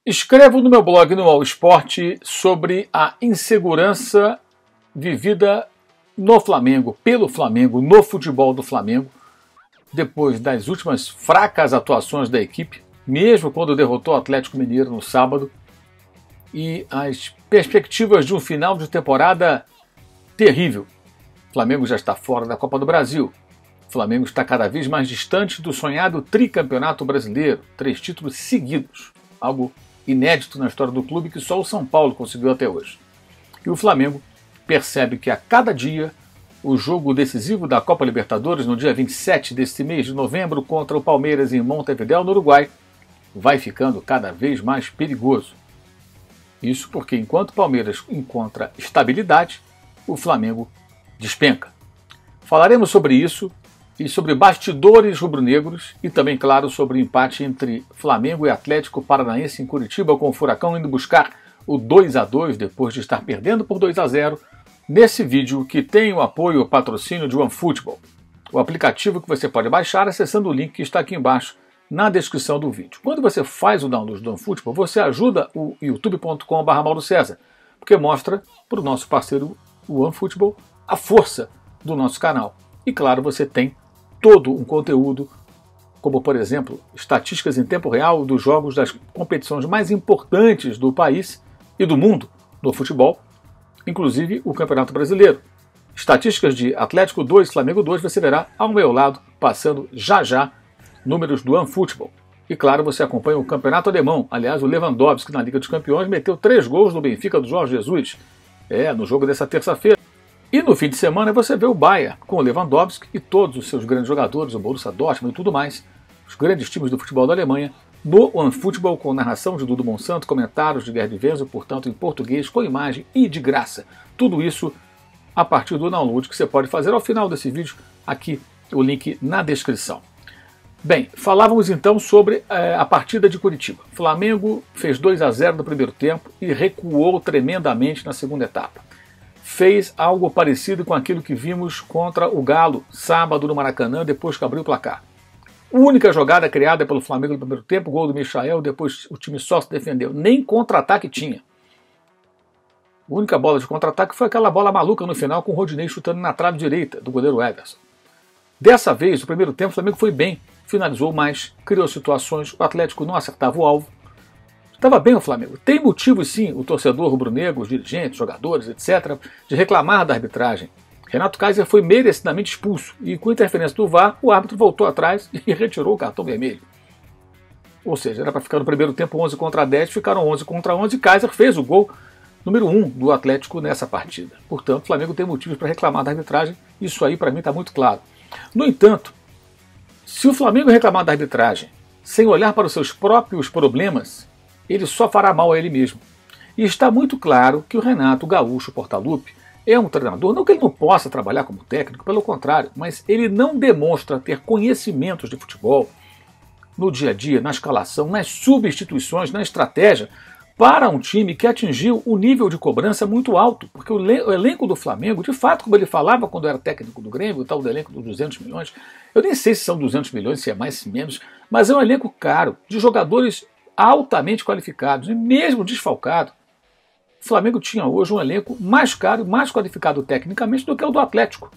Escrevo no meu blog no All Sport sobre a insegurança vivida no Flamengo, pelo Flamengo, no futebol do Flamengo, depois das últimas fracas atuações da equipe, mesmo quando derrotou o Atlético Mineiro no sábado, e as perspectivas de um final de temporada terrível. O Flamengo já está fora da Copa do Brasil. O Flamengo está cada vez mais distante do sonhado tricampeonato brasileiro, 3 títulos seguidos, algo inédito na história do clube que só o São Paulo conseguiu até hoje. E o Flamengo percebe que a cada dia o jogo decisivo da Copa Libertadores, no dia 27 deste mês de novembro, contra o Palmeiras em Montevidéu, no Uruguai, vai ficando cada vez mais perigoso. Isso porque enquanto o Palmeiras encontra estabilidade, o Flamengo despenca. Falaremos sobre isso e sobre bastidores rubro-negros e também, claro, sobre o empate entre Flamengo e Atlético Paranaense em Curitiba, com o Furacão indo buscar o 2-2 depois de estar perdendo por 2-0, nesse vídeo que tem o apoio e o patrocínio de OneFootball, o aplicativo que você pode baixar acessando o link que está aqui embaixo na descrição do vídeo. Quando você faz o download do OneFootball, você ajuda o youtube.com/MauroCesar, porque mostra para o nosso parceiro o OneFootball a força do nosso canal. E claro, você tem todo um conteúdo, como por exemplo, estatísticas em tempo real dos jogos das competições mais importantes do país e do mundo no futebol, inclusive o Campeonato Brasileiro. Estatísticas de Atlético 2, Flamengo 2, você verá ao meu lado, passando já números do OneFootball. E claro, você acompanha o Campeonato Alemão. Aliás, o Lewandowski na Liga dos Campeões meteu 3 gols no Benfica do Jorge Jesus. No jogo dessa terça-feira. E no fim de semana você vê o Bayern com o Lewandowski e todos os seus grandes jogadores, o Borussia Dortmund e tudo mais, os grandes times do futebol da Alemanha, no OneFootball com narração de Dudu Monsanto, comentários de Gerd Wenzel, portanto em português, com imagem e de graça. Tudo isso a partir do download que você pode fazer ao final desse vídeo, aqui o link na descrição. Bem, falávamos então sobre a partida de Curitiba. O Flamengo fez 2-0 no primeiro tempo e recuou tremendamente na segunda etapa. Fez algo parecido com aquilo que vimos contra o Galo, sábado no Maracanã, depois que abriu o placar. Única jogada criada pelo Flamengo no primeiro tempo, gol do Michael, depois o time só se defendeu. Nem contra-ataque tinha. A única bola de contra-ataque foi aquela bola maluca no final com o Rodinei chutando na trave direita do goleiro Everson. Dessa vez, no primeiro tempo, o Flamengo foi bem, finalizou mais, criou situações, o Atlético não acertava o alvo. Estava bem o Flamengo. Tem motivo sim, o torcedor rubro-negro, os dirigentes, jogadores, etc., de reclamar da arbitragem. Renato Kaiser foi merecidamente expulso e com interferência do VAR, o árbitro voltou atrás e retirou o cartão vermelho. Ou seja, era para ficar no primeiro tempo 11 contra 10, ficaram 11 contra 11 e Kaiser fez o gol número 1 do Atlético nessa partida. Portanto, o Flamengo tem motivos para reclamar da arbitragem, isso aí para mim está muito claro. No entanto, se o Flamengo reclamar da arbitragem sem olhar para os seus próprios problemas, ele só fará mal a ele mesmo. E está muito claro que o Renato Gaúcho Portaluppi é um treinador, não que ele não possa trabalhar como técnico, pelo contrário, mas ele não demonstra ter conhecimentos de futebol no dia a dia, na escalação, nas substituições, na estratégia, para um time que atingiu um nível de cobrança muito alto, porque o elenco do Flamengo, de fato, como ele falava quando era técnico do Grêmio, o tal do elenco dos 200 milhões, eu nem sei se são 200 milhões, se é mais, se menos, mas é um elenco caro, de jogadores altamente qualificados, e mesmo desfalcado, o Flamengo tinha hoje um elenco mais caro e mais qualificado tecnicamente do que o do Atlético.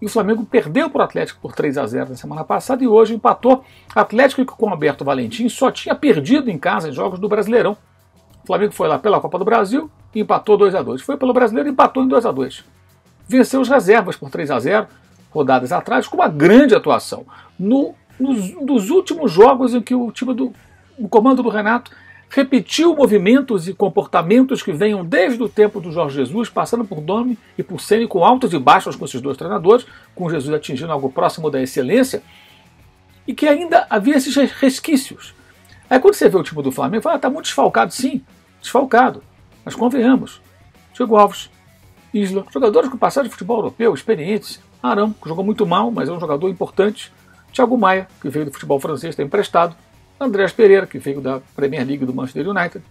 E o Flamengo perdeu para o Atlético por 3-0 na semana passada e hoje empatou. Atlético que com o Alberto Valentim só tinha perdido em casa em jogos do Brasileirão. O Flamengo foi lá pela Copa do Brasil e empatou 2-2. Foi pelo Brasileiro e empatou em 2-2. Venceu os reservas por 3-0, rodadas atrás, com uma grande atuação. Nos últimos jogos em que o time o comando do Renato repetiu movimentos e comportamentos que venham desde o tempo do Jorge Jesus, passando por Domi e por Ceni, com altos e baixos com esses dois treinadores, com Jesus atingindo algo próximo da excelência, e que ainda havia esses resquícios. Aí quando você vê o time do Flamengo, fala, está muito desfalcado, sim, desfalcado, mas convenhamos. Diego Alves, Isla, jogadores com passagem de futebol europeu, experientes, Arão, que jogou muito mal, mas é um jogador importante, Thiago Maia, que veio do futebol francês, está emprestado, Andrés Pereira, que veio da Premier League do Manchester United.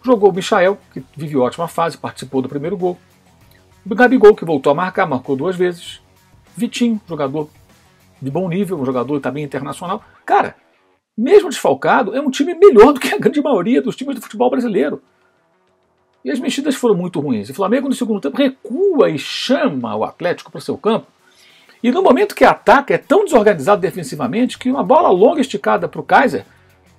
Jogou o Michael, que vive ótima fase, participou do primeiro gol. O Gabigol, que voltou a marcar, marcou 2 vezes. Vitinho, jogador de bom nível, um jogador também internacional. Cara, mesmo desfalcado, é um time melhor do que a grande maioria dos times do futebol brasileiro. E as mexidas foram muito ruins. O Flamengo, no segundo tempo, recua e chama o Atlético para o seu campo. E no momento que ataca, é tão desorganizado defensivamente que uma bola longa esticada para o Kaiser,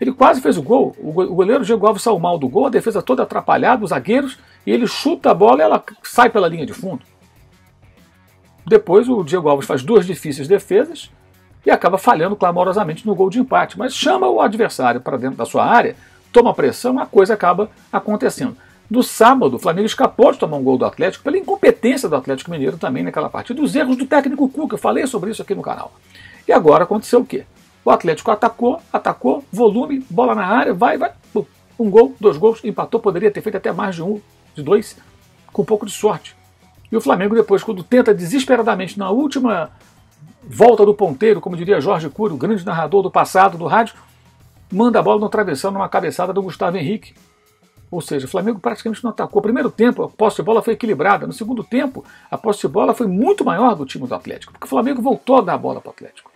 ele quase fez o gol. O goleiro Diego Alves saiu mal do gol, a defesa toda atrapalhada, os zagueiros, e ele chuta a bola e ela sai pela linha de fundo. Depois o Diego Alves faz 2 difíceis defesas e acaba falhando clamorosamente no gol de empate. Mas chama o adversário para dentro da sua área, toma pressão, a coisa acaba acontecendo. No sábado, o Flamengo escapou de tomar um gol do Atlético pela incompetência do Atlético Mineiro também naquela partida, dos erros do técnico Cuca, eu falei sobre isso aqui no canal. E agora aconteceu o quê? O Atlético atacou, volume, bola na área, vai, pum, 1 gol, 2 gols, empatou, poderia ter feito até mais de 1, de 2, com um pouco de sorte. E o Flamengo depois, quando tenta desesperadamente na última volta do ponteiro, como diria Jorge Cury, o grande narrador do passado do rádio, manda a bola no travessão numa cabeçada do Gustavo Henrique. Ou seja, o Flamengo praticamente não atacou. No primeiro tempo, a posse de bola foi equilibrada. No segundo tempo, a posse de bola foi muito maior do time do Atlético, porque o Flamengo voltou a dar a bola para o Atlético.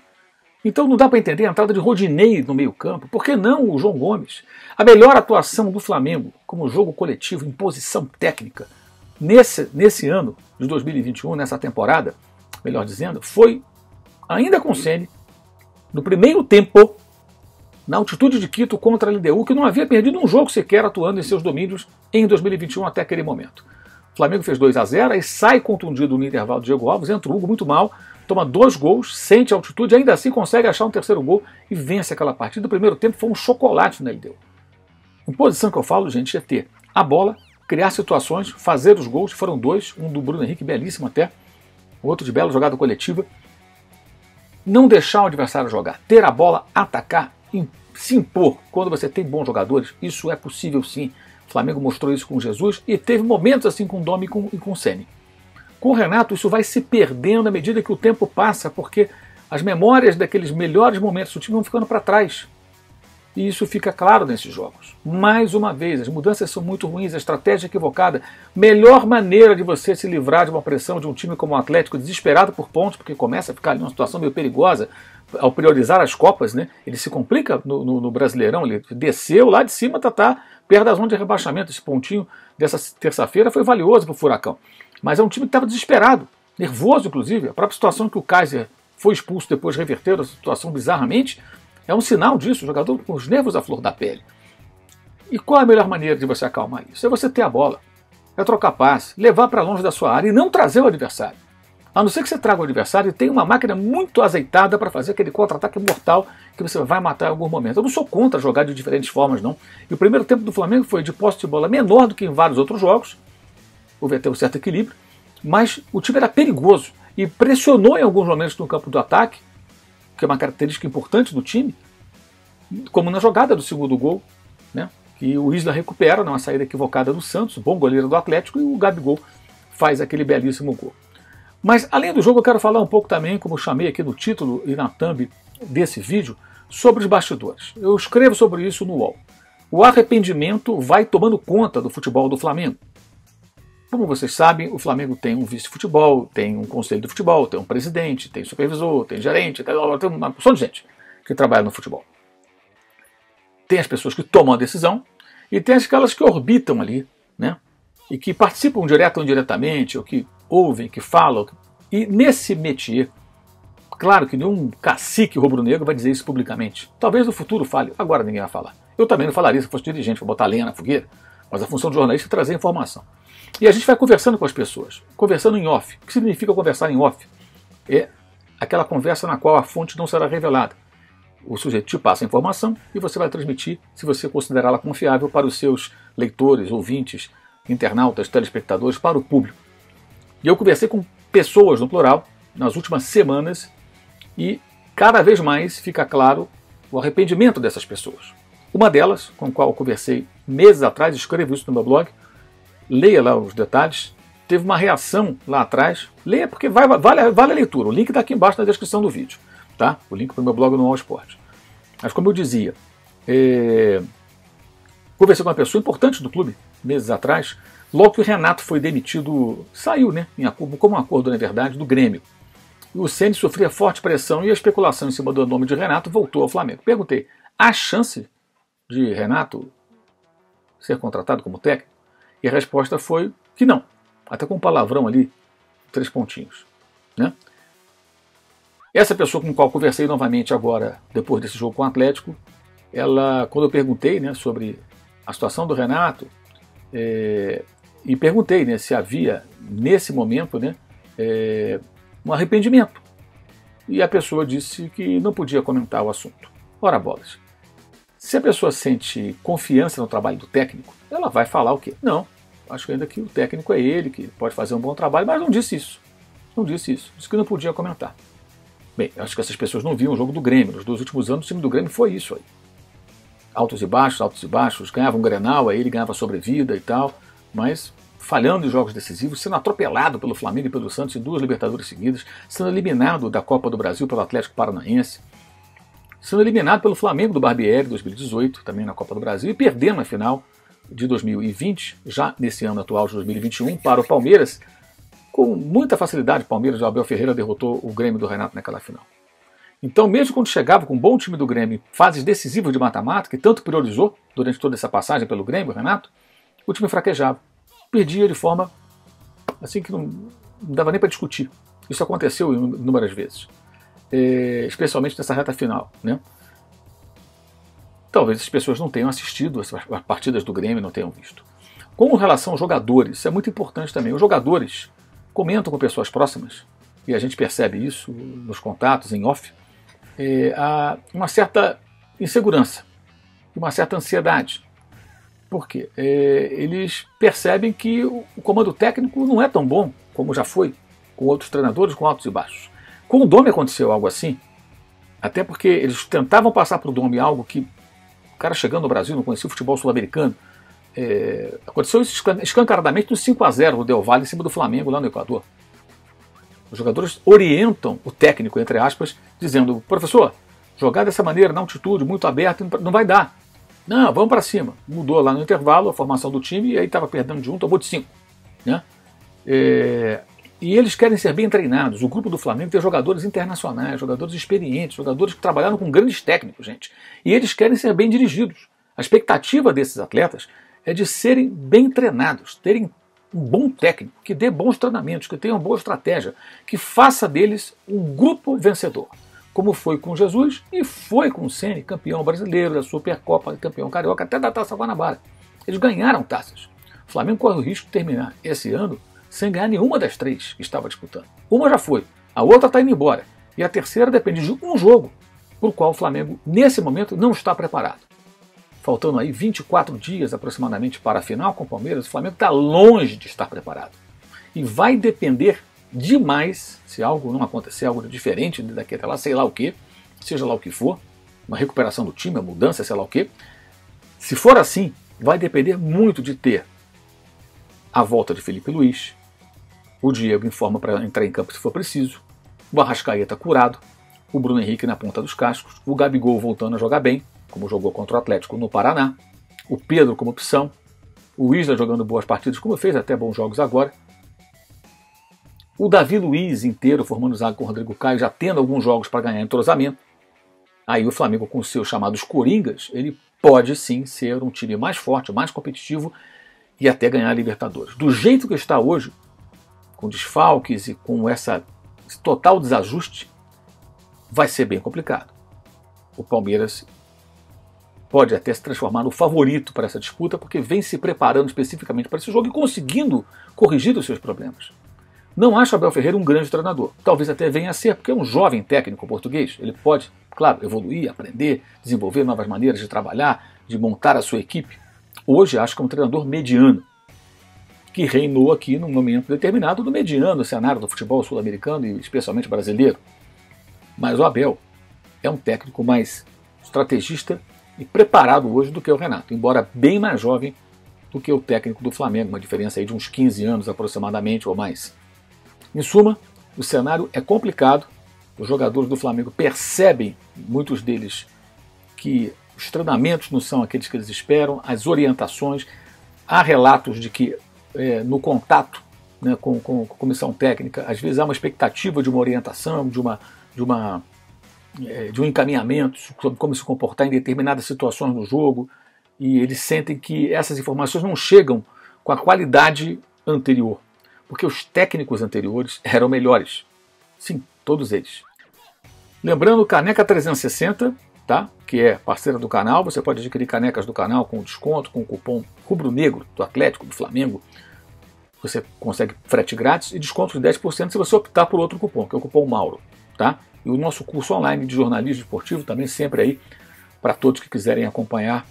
Então não dá para entender a entrada de Rodinei no meio-campo. Por que não o João Gomes? A melhor atuação do Flamengo como jogo coletivo em posição técnica nesse ano de 2021, nessa temporada, melhor dizendo, foi, ainda com o Ceni, no primeiro tempo, na altitude de Quito contra a LDU, que não havia perdido um jogo sequer atuando em seus domínios em 2021 até aquele momento. O Flamengo fez 2-0 e sai contundido no intervalo de Diego Alves, entra o Hugo muito mal, toma 2 gols, sente a altitude, ainda assim consegue achar um terceiro gol e vence aquela partida. O primeiro tempo foi um chocolate na LDU. Em posição que eu falo, gente, é ter a bola, criar situações, fazer os gols, foram 2, um do Bruno Henrique, belíssimo até, o outro de bela jogada coletiva. Não deixar o adversário jogar, ter a bola, atacar, se impor. Quando você tem bons jogadores, isso é possível sim. O Flamengo mostrou isso com Jesus e teve momentos assim com o Domi e com o Ceni. Com o Renato, isso vai se perdendo à medida que o tempo passa, porque as memórias daqueles melhores momentos do time vão ficando para trás. E isso fica claro nesses jogos. Mais uma vez, as mudanças são muito ruins, a estratégia é equivocada. Melhor maneira de você se livrar de uma pressão de um time como o Atlético, desesperado por pontos, porque começa a ficar ali numa situação meio perigosa, ao priorizar as Copas, né? Ele se complica no Brasileirão, ele desceu lá de cima, tá perto da zona de rebaixamento. Esse pontinho dessa terça-feira foi valioso para o Furacão. Mas é um time que estava desesperado, nervoso inclusive. A própria situação que o Kaiser foi expulso, depois reverteu a situação bizarramente, é um sinal disso, o jogador com os nervos à flor da pele. E qual é a melhor maneira de você acalmar isso? É você ter a bola, é trocar passe, levar para longe da sua área e não trazer o adversário. A não ser que você traga o adversário e tenha uma máquina muito azeitada para fazer aquele contra-ataque mortal que você vai matar em algum momento. Eu não sou contra jogar de diferentes formas, não. E o primeiro tempo do Flamengo foi de posse de bola menor do que em vários outros jogos. Houve até um certo equilíbrio. Mas o time era perigoso e pressionou em alguns momentos no campo do ataque, que é uma característica importante do time, como na jogada do segundo gol, né? Que o Isla recupera numa saída equivocada do Santos, bom goleiro do Atlético, e o Gabigol faz aquele belíssimo gol. Mas, além do jogo, eu quero falar um pouco também, como eu chamei aqui no título e na thumb desse vídeo, sobre os bastidores. Eu escrevo sobre isso no UOL. O arrependimento vai tomando conta do futebol do Flamengo. Como vocês sabem, o Flamengo tem um vice-futebol, tem um conselho de futebol, tem um presidente, tem supervisor, tem gerente, tem uma porção de gente que trabalha no futebol. Tem as pessoas que tomam a decisão e tem aquelas que orbitam ali, né? E que participam direto ou indiretamente, ou que ouvem, que falam. E nesse métier, claro que nenhum cacique rubro-negro vai dizer isso publicamente. Talvez no futuro fale, agora ninguém vai falar. Eu também não falaria se fosse dirigente, para botar lenha na fogueira, mas a função do jornalista é trazer informação. E a gente vai conversando com as pessoas, conversando em off. O que significa conversar em off? É aquela conversa na qual a fonte não será revelada. O sujeito te passa a informação e você vai transmitir, se você considerá-la confiável, para os seus leitores, ouvintes, internautas, telespectadores, para o público. E eu conversei com pessoas, no plural, nas últimas semanas, e cada vez mais fica claro o arrependimento dessas pessoas. Uma delas, com a qual eu conversei meses atrás, escrevo isso no meu blog, leia lá os detalhes, teve uma reação lá atrás, leia porque vale a leitura, o link está aqui embaixo na descrição do vídeo, tá? O link para o meu blog no All Sport. Mas como eu dizia, conversei com uma pessoa importante do clube, meses atrás, logo que o Renato foi demitido, saiu, né, como um acordo, na verdade, do Grêmio. E o Ceni sofria forte pressão e a especulação em cima do nome de Renato voltou ao Flamengo. Perguntei, há chance de Renato ser contratado como técnico? E a resposta foi que não. Até com um palavrão ali, 3 pontinhos. Né? Essa pessoa com a qual conversei novamente agora, depois desse jogo com o Atlético, ela, quando eu perguntei, né, sobre a situação do Renato, e perguntei, né, se havia, nesse momento, né, um arrependimento. E a pessoa disse que não podia comentar o assunto. Ora bolas. Se a pessoa sente confiança no trabalho do técnico, ela vai falar o quê? Não, acho que ainda que o técnico é ele, que pode fazer um bom trabalho, mas não disse isso. Não disse isso. Disse que não podia comentar. Bem, acho que essas pessoas não viam o jogo do Grêmio. Nos 2 últimos anos o time do Grêmio foi isso aí. Altos e baixos, ganhava um Grenal, aí ele ganhava sobrevida e tal, mas falhando em jogos decisivos, sendo atropelado pelo Flamengo e pelo Santos em 2 Libertadores seguidas, sendo eliminado da Copa do Brasil pelo Atlético Paranaense, sendo eliminado pelo Flamengo do Barbieri em 2018, também na Copa do Brasil, e perdendo a final de 2020, já nesse ano atual de 2021, para o Palmeiras. Com muita facilidade, o Palmeiras de Abel Ferreira derrotou o Grêmio do Renato naquela final. Então, mesmo quando chegava com um bom time do Grêmio, fases decisivas de mata-mata, que tanto priorizou durante toda essa passagem pelo Grêmio, Renato, o time fraquejava. Perdia de forma assim que não dava nem para discutir. Isso aconteceu inúmeras vezes, especialmente nessa reta final. Né? Talvez as pessoas não tenham assistido as partidas do Grêmio, não tenham visto. Com relação aos jogadores, isso é muito importante também. Os jogadores comentam com pessoas próximas, e a gente percebe isso nos contatos, em off, há uma certa insegurança, uma certa ansiedade. Por quê? Eles percebem que o comando técnico não é tão bom como já foi com outros treinadores, com altos e baixos. Com o Domi aconteceu algo assim, até porque eles tentavam passar para o Domi algo que o cara chegando no Brasil não conhecia o futebol sul-americano. Aconteceu isso escancaradamente no 5-0 do Del Valle em cima do Flamengo lá no Equador. Os jogadores orientam o técnico, entre aspas, dizendo: professor, jogar dessa maneira, na altitude, muito aberta, não vai dar. Não, vamos para cima. Mudou lá no intervalo a formação do time e aí estava perdendo de 1, tomou de 5. Né? E eles querem ser bem treinados. O grupo do Flamengo tem jogadores internacionais, jogadores experientes, jogadores que trabalharam com grandes técnicos, gente. E eles querem ser bem dirigidos. A expectativa desses atletas é de serem bem treinados, terem um bom técnico, que dê bons treinamentos, que tenha uma boa estratégia, que faça deles um grupo vencedor, como foi com Jesus e foi com o Ceni, campeão brasileiro da Supercopa, campeão carioca, até da Taça Guanabara. Eles ganharam taças. O Flamengo corre o risco de terminar esse ano sem ganhar nenhuma das 3 que estava disputando. Uma já foi, a outra está indo embora, e a terceira depende de um jogo, por qual o Flamengo, nesse momento, não está preparado. Faltando aí 24 dias aproximadamente para a final com o Palmeiras, o Flamengo está longe de estar preparado. E vai depender demais, se algo não acontecer, algo diferente daqui até lá, sei lá o que, seja lá o que for, uma recuperação do time, uma mudança, sei lá o que. Se for assim, vai depender muito de ter a volta de Felipe Luiz, o Diego em forma para entrar em campo se for preciso, o Arrascaeta curado, o Bruno Henrique na ponta dos cascos, o Gabigol voltando a jogar bem, como jogou contra o Atlético no Paraná, o Pedro como opção, o Isla jogando boas partidas, como fez até bons jogos agora, o Davi Luiz inteiro formando zaga com o Rodrigo Caio, já tendo alguns jogos para ganhar entrosamento. Aí o Flamengo, com os seus chamados coringas, ele pode sim ser um time mais forte, mais competitivo e até ganhar a Libertadores. Do jeito que está hoje, com desfalques e com esse total desajuste, vai ser bem complicado. O Palmeiras pode até se transformar no favorito para essa disputa, porque vem se preparando especificamente para esse jogo e conseguindo corrigir os seus problemas. Não acho Abel Ferreira um grande treinador. Talvez até venha a ser, porque é um jovem técnico português. Ele pode, claro, evoluir, aprender, desenvolver novas maneiras de trabalhar, de montar a sua equipe. Hoje acho que é um treinador mediano, que reinou aqui num momento determinado do mediano cenário do futebol sul-americano e especialmente brasileiro. Mas o Abel é um técnico mais estrategista e preparado hoje do que o Renato, embora bem mais jovem do que o técnico do Flamengo, uma diferença aí de uns 15 anos aproximadamente ou mais. Em suma, o cenário é complicado, os jogadores do Flamengo percebem, muitos deles, que os treinamentos não são aqueles que eles esperam, as orientações, há relatos de que no contato, né, com a comissão técnica, às vezes há uma expectativa de uma orientação, de uma de um encaminhamento sobre como se comportar em determinadas situações no jogo, e eles sentem que essas informações não chegam com a qualidade anterior, porque os técnicos anteriores eram melhores. Sim, todos eles. Lembrando, Caneca 360, tá? Que é parceira do canal, você pode adquirir canecas do canal com desconto, com o cupom Rubro Negro do Atlético, do Flamengo. Você consegue frete grátis e desconto de 10% se você optar por outro cupom, que é o cupom Mauro, tá? E o nosso curso online de jornalismo esportivo também sempre aí para todos que quiserem acompanhar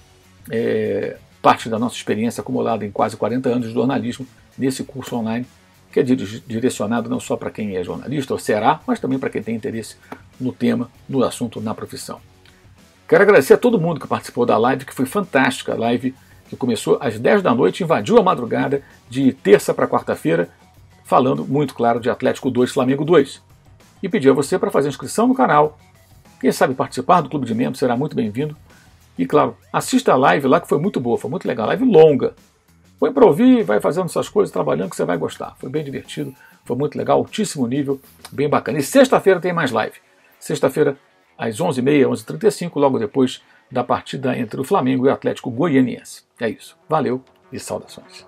parte da nossa experiência acumulada em quase 40 anos de jornalismo nesse curso online, que é direcionado não só para quem é jornalista ou será, mas também para quem tem interesse no tema, no assunto, na profissão. Quero agradecer a todo mundo que participou da live, que foi fantástica, a live que começou às 10 da noite, invadiu a madrugada de terça para quarta-feira, falando muito claro de Atlético 2, Flamengo 2. E pedir a você para fazer inscrição no canal. Quem sabe participar do clube de membros será muito bem-vindo. E claro, assista a live lá que foi muito boa, foi muito legal, live longa. Põe para ouvir, vai fazendo suas coisas, trabalhando, que você vai gostar. Foi bem divertido, foi muito legal, altíssimo nível, bem bacana. E sexta-feira tem mais live. Sexta-feira, às 11h30, 11h35, logo depois da partida entre o Flamengo e o Atlético Goianiense. É isso. Valeu e saudações.